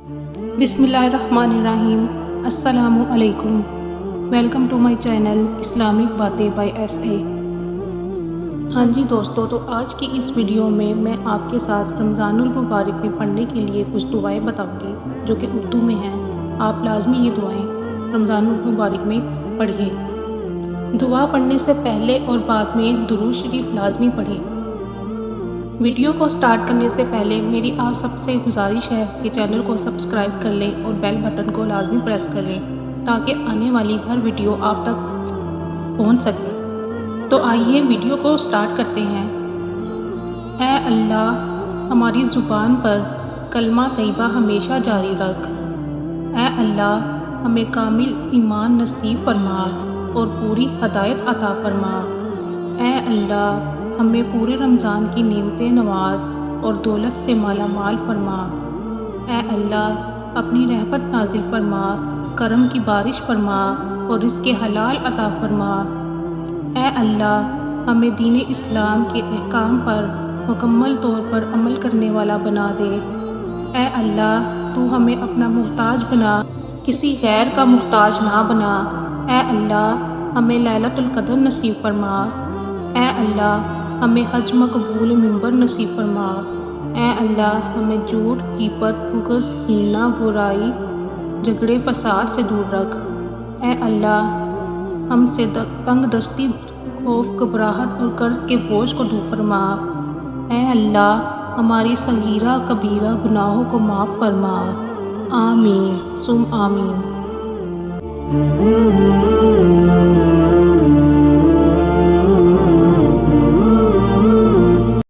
बिस्मिल्लाहिर्रहमानिर्रहीम। अस्सलामु अलैकुम। Welcome to my channel Islamic बातें बाय SA। हाँ जी दोस्तों, तो आज की इस वीडियो में मैं आपके साथ रमज़ानुल मुबारक में पढ़ने के लिए कुछ दुआएं बताऊंगी जो कि उर्दू में हैं। आप लाजमी ये दुआएं रमज़ानुल मुबारक में पढ़िए। दुआ पढ़ने से पहले और बाद में दुरूद शरीफ लाजमी पढ़ें। वीडियो को स्टार्ट करने से पहले मेरी आप सबसे गुजारिश है कि चैनल को सब्सक्राइब कर लें और बेल बटन को लाजमी प्रेस कर लें ताकि आने वाली हर वीडियो आप तक पहुंच सके। तो आइए वीडियो को स्टार्ट करते हैं। ऐ अल्लाह, हमारी ज़ुबान पर कलमा तैयबा हमेशा जारी रख। ऐ अल्लाह, हमें कामिल ईमान नसीब फरमा और पूरी हदायत अता फरमा। ऐ अल्लाह, हमें पूरे रमज़ान की नेमतें नवाज और दौलत से माला माल फरमा। ऐ अल्लाह, अपनी रहमत नाजिल फरमा, करम की बारिश फरमा और रिज़्क़ हलाल अता फरमा। ऐ अल्लाह, हमें दीन इस्लाम के अहकाम पर मुकम्मल तौर पर अमल करने वाला बना दे। ऐ अल्लाह, तू हमें अपना मुहताज बना, किसी गैर का मुहताज ना बना। ऐ अल्लाह, हमें लैलतुल क़द्र नसीब फरमा। ऐ अल्लाह, हमें हज मकबूल मिंबर नसीब फरमा। ऐ अल्लाह, हमें झूठ, ग़ीबत, बुग़्ज़, कीना, बुराई, झगड़े फसाद से दूर रख। ऐ अल्लाह, हमसे तंग दस्ती, खौफ, घबराहट और कर्ज़ के बोझ को दूर फरमा। ऐ अल्लाह, हमारी सगीरा कबीरा गुनाहों को माफ़ फरमा। आमीन सुम आमीन।